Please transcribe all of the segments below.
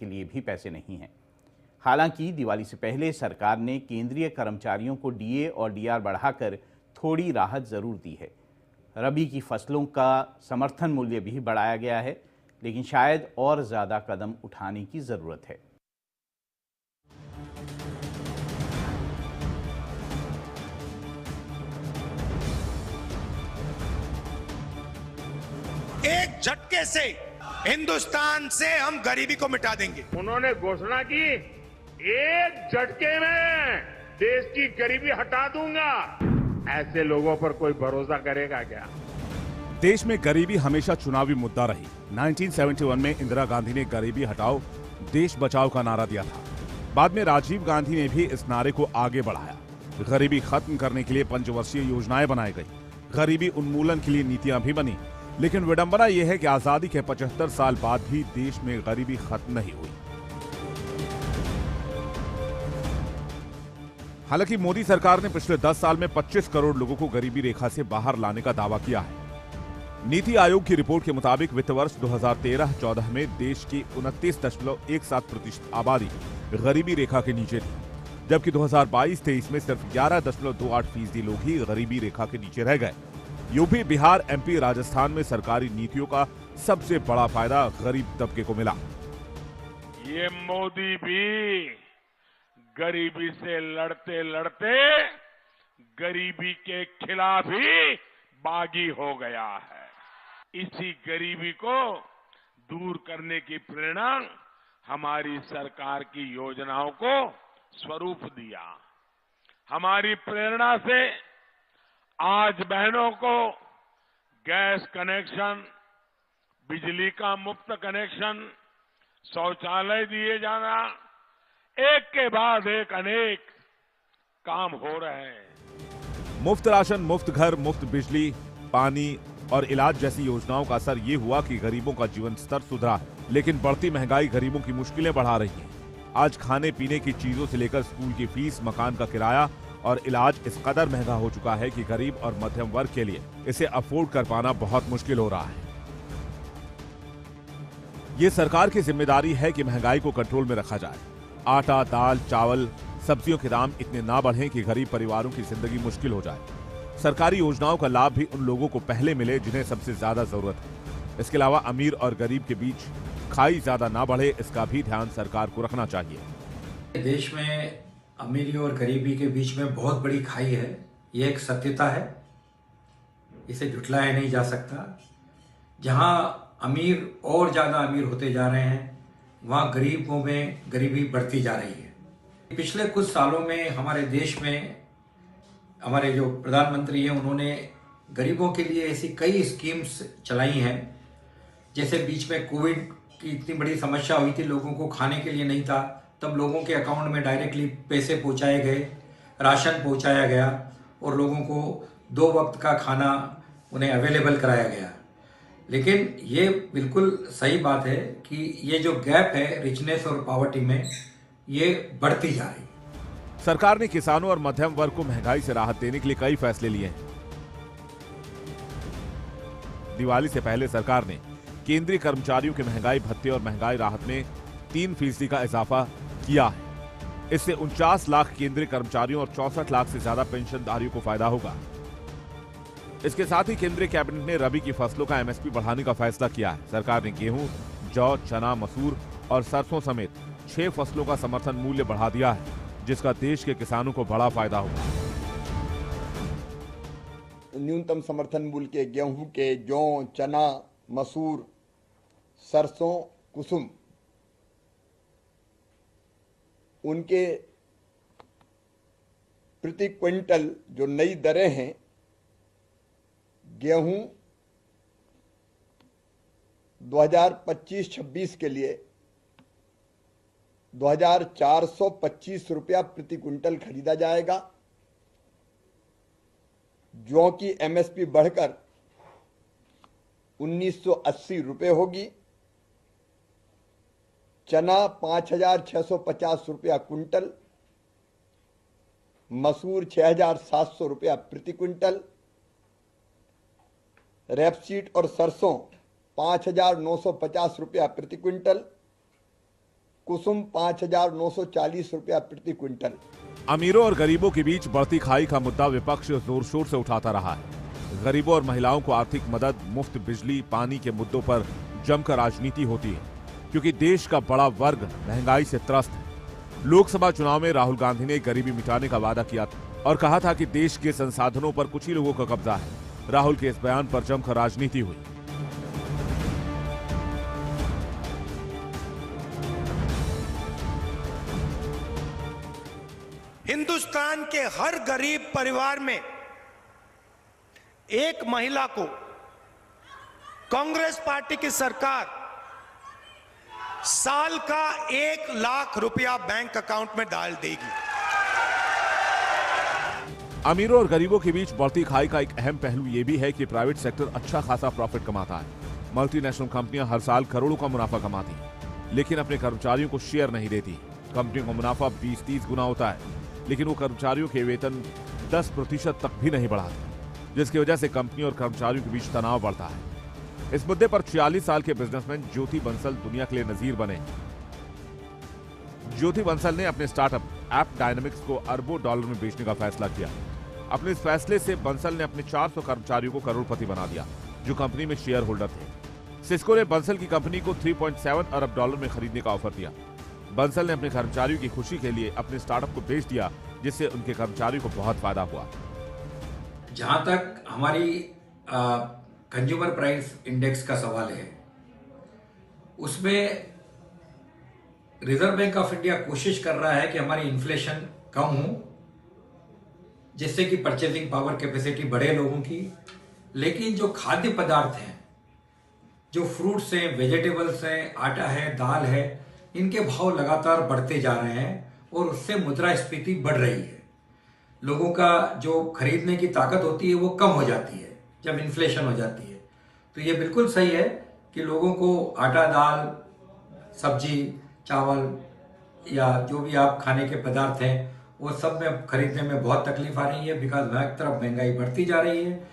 के लिए भी पैसे नहीं हैं। हालांकि दिवाली से पहले सरकार ने केंद्रीय कर्मचारियों को डीए और डीआर बढ़ाकर थोड़ी राहत जरूर दी है। रबी की फसलों का समर्थन मूल्य भी बढ़ाया गया है, लेकिन शायद और ज़्यादा कदम उठाने की ज़रूरत है। एक झटके से हिंदुस्तान से हम गरीबी को मिटा देंगे। उन्होंने घोषणा की, एक झटके में देश की गरीबी हटा दूंगा। ऐसे लोगों पर कोई भरोसा करेगा क्या? देश में गरीबी हमेशा चुनावी मुद्दा रही। 1971 में इंदिरा गांधी ने गरीबी हटाओ देश बचाओ का नारा दिया था। बाद में राजीव गांधी ने भी इस नारे को आगे बढ़ाया। गरीबी खत्म करने के लिए पंचवर्षीय योजनाएं बनाई गई, गरीबी उन्मूलन के लिए नीतियां भी बनी। लेकिन विडंबना यह है कि आजादी के 75 साल बाद भी देश में गरीबी खत्म नहीं हुई। हालांकि मोदी सरकार ने पिछले 10 साल में 25 करोड़ लोगों को गरीबी रेखा से बाहर लाने का दावा किया है। नीति आयोग की रिपोर्ट के मुताबिक वित्त वर्ष 2013-14 में देश की 29.17% आबादी गरीबी रेखा के नीचे थी, जबकि 2022-23 में सिर्फ 11.28% लोग ही गरीबी रेखा के नीचे रह गए। यूपी, बिहार, एमपी, राजस्थान में सरकारी नीतियों का सबसे बड़ा फायदा गरीब तबके को मिला। ये मोदी भी गरीबी से लड़ते लड़ते गरीबी के खिलाफ ही बागी हो गया है। इसी गरीबी को दूर करने की प्रेरणा हमारी सरकार की योजनाओं को स्वरूप दिया। हमारी प्रेरणा से आज बहनों को गैस कनेक्शन, बिजली का मुफ्त कनेक्शन, शौचालय दिए जाना, एक के बाद एक अनेक काम हो रहे हैं। मुफ्त राशन, मुफ्त घर, मुफ्त बिजली, पानी और इलाज जैसी योजनाओं का असर ये हुआ कि गरीबों का जीवन स्तर सुधरा है। लेकिन बढ़ती महंगाई गरीबों की मुश्किलें बढ़ा रही है। आज खाने पीने की चीजों से लेकर स्कूल की फीस, मकान का किराया और इलाज इस कदर महंगा हो चुका है कि गरीब और मध्यम वर्ग के लिए इसे अफोर्ड कर पाना बहुत मुश्किल हो रहा है। ये सरकार की जिम्मेदारी है कि महंगाई को कंट्रोल में रखा जाए। आटा, दाल, चावल, सब्जियों के दाम इतने ना बढ़ें कि गरीब परिवारों की जिंदगी मुश्किल हो जाए। सरकारी योजनाओं का लाभ भी उन लोगों को पहले मिले जिन्हें सबसे ज्यादा जरूरत है। इसके अलावा अमीर और गरीब के बीच खाई ज्यादा ना बढ़े, इसका भी ध्यान सरकार को रखना चाहिए। देश में अमीरी और गरीबी के बीच में बहुत बड़ी खाई है, ये एक सत्यता है, इसे झुठलाया नहीं जा सकता। जहां अमीर और ज्यादा अमीर होते जा रहे हैं, वहां गरीबों में गरीबी बढ़ती जा रही है। पिछले कुछ सालों में हमारे देश में हमारे जो प्रधानमंत्री हैं, उन्होंने गरीबों के लिए ऐसी कई स्कीम्स चलाई हैं। जैसे बीच में कोविड की इतनी बड़ी समस्या हुई थी, लोगों को खाने के लिए नहीं था, तब लोगों के अकाउंट में डायरेक्टली पैसे पहुंचाए गए, राशन पहुंचाया गया और लोगों को 2 वक्त का खाना उन्हें अवेलेबल कराया गया। लेकिन ये बिल्कुल सही बात है कि ये जो गैप है रिचनेस और पॉवर्टी में, ये बढ़ती जा रही है। सरकार ने किसानों और मध्यम वर्ग को महंगाई से राहत देने के लिए कई फैसले लिए हैं। दिवाली से पहले सरकार ने केंद्रीय कर्मचारियों के महंगाई भत्ते और महंगाई राहत में 3% का इजाफा किया है। इससे 49 लाख केंद्रीय कर्मचारियों और 64 लाख से ज्यादा पेंशनधारियों को फायदा होगा। इसके साथ ही केंद्रीय कैबिनेट ने रबी की फसलों का एमएसपी बढ़ाने का फैसला किया है। सरकार ने गेहूं, जौ, चना, मसूर और सरसों समेत 6 फसलों का समर्थन मूल्य बढ़ा दिया है, जिसका देश के किसानों को बड़ा फायदा होगा। न्यूनतम समर्थन मूल्य के गेहूं के, जौ, चना, मसूर, सरसों, कुसुम, उनके प्रति क्विंटल जो नई दरें हैं, गेहूं 2025-26 के लिए 2425 रुपया प्रति क्विंटल खरीदा जाएगा। जौ की एमएसपी बढ़कर 1980 रुपये होगी। चना 5650 रुपया क्विंटल, मसूर 6700 रुपया प्रति क्विंटल, रेपसीड और सरसों 5950 रुपया प्रति क्विंटल, कुसुम 5,940 रुपया प्रति क्विंटल। अमीरों और गरीबों के बीच बढ़ती खाई का मुद्दा विपक्ष जोर शोर से उठाता रहा है। गरीबों और महिलाओं को आर्थिक मदद, मुफ्त बिजली, पानी के मुद्दों पर जमकर राजनीति होती है, क्योंकि देश का बड़ा वर्ग महंगाई से त्रस्त है। लोकसभा चुनाव में राहुल गांधी ने गरीबी मिटाने का वादा किया और कहा था कि देश के संसाधनों पर कुछ ही लोगों का कब्जा है। राहुल के इस बयान पर जमकर राजनीति हुई। हिंदुस्तान के हर गरीब परिवार में एक महिला को कांग्रेस पार्टी की सरकार साल का 1 लाख रुपया बैंक अकाउंट में डाल देगी। अमीरों और गरीबों के बीच बढ़ती खाई का एक अहम पहलू यह भी है कि प्राइवेट सेक्टर अच्छा खासा प्रॉफिट कमाता है। मल्टीनेशनल कंपनियां हर साल करोड़ों का मुनाफा कमाती हैं, लेकिन अपने कर्मचारियों को शेयर नहीं देती। कंपनियों का मुनाफा 20-30 गुना होता है, लेकिन वो कर्मचारियों के वेतन 10% तक भी नहीं बढ़ाते, जिसकी वजह से कंपनी और कर्मचारियों के बीच तनाव बढ़ता है। इस मुद्दे पर 46 साल के बिजनेसमैन ज्योति बंसल दुनिया के लिए नजीर बने। ज्योति बंसल ने अपने स्टार्टअप ऐप डायनामिक्स को अरबों डॉलर में बेचने का फैसला किया। अपने इस फैसले से बंसल ने अपने 400 कर्मचारियों को करोड़पति बना दिया, जो कंपनी में शेयर होल्डर थे। सिस्को ने बंसल की कंपनी को 3.7 अरब डॉलर में खरीदने का ऑफर दिया। बंसल ने अपने कर्मचारियों की खुशी के लिए अपने स्टार्टअप को बेच दिया, जिससे उनके कर्मचारियों को बहुत फायदा हुआ। जहां तक हमारी कंज्यूमर प्राइस इंडेक्स का सवाल है, उसमें रिजर्व बैंक ऑफ इंडिया कोशिश कर रहा है कि हमारी इन्फ्लेशन कम हो, जिससे कि परचेजिंग पावर कैपेसिटी बढ़े लोगों की। लेकिन जो खाद्य पदार्थ हैं, जो फ्रूट्स हैं, वेजिटेबल्स हैं, आटा है, दाल है, इनके भाव लगातार बढ़ते जा रहे हैं और उससे मुद्रास्फीति बढ़ रही है। लोगों का जो खरीदने की ताकत होती है वो कम हो जाती है जब इन्फ्लेशन हो जाती है। तो ये बिल्कुल सही है कि लोगों को आटा, दाल, सब्जी, चावल या जो भी आप खाने के पदार्थ हैं वो सब में खरीदने में बहुत तकलीफ आ रही है, बिकॉज एक तरफ महंगाई बढ़ती जा रही है।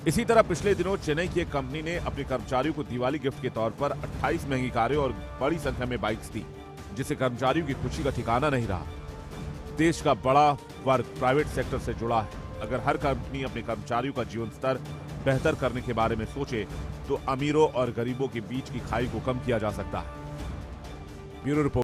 इसी तरह पिछले दिनों चेन्नई की एक कंपनी ने अपने कर्मचारियों को दिवाली गिफ्ट के तौर पर 28 महंगी कारें और बड़ी संख्या में बाइक्स दी, जिससे कर्मचारियों की खुशी का ठिकाना नहीं रहा। देश का बड़ा वर्ग प्राइवेट सेक्टर से जुड़ा है। अगर हर कंपनी अपने कर्मचारियों का जीवन स्तर बेहतर करने के बारे में सोचे, तो अमीरों और गरीबों के बीच की खाई को कम किया जा सकता है। Bureau report.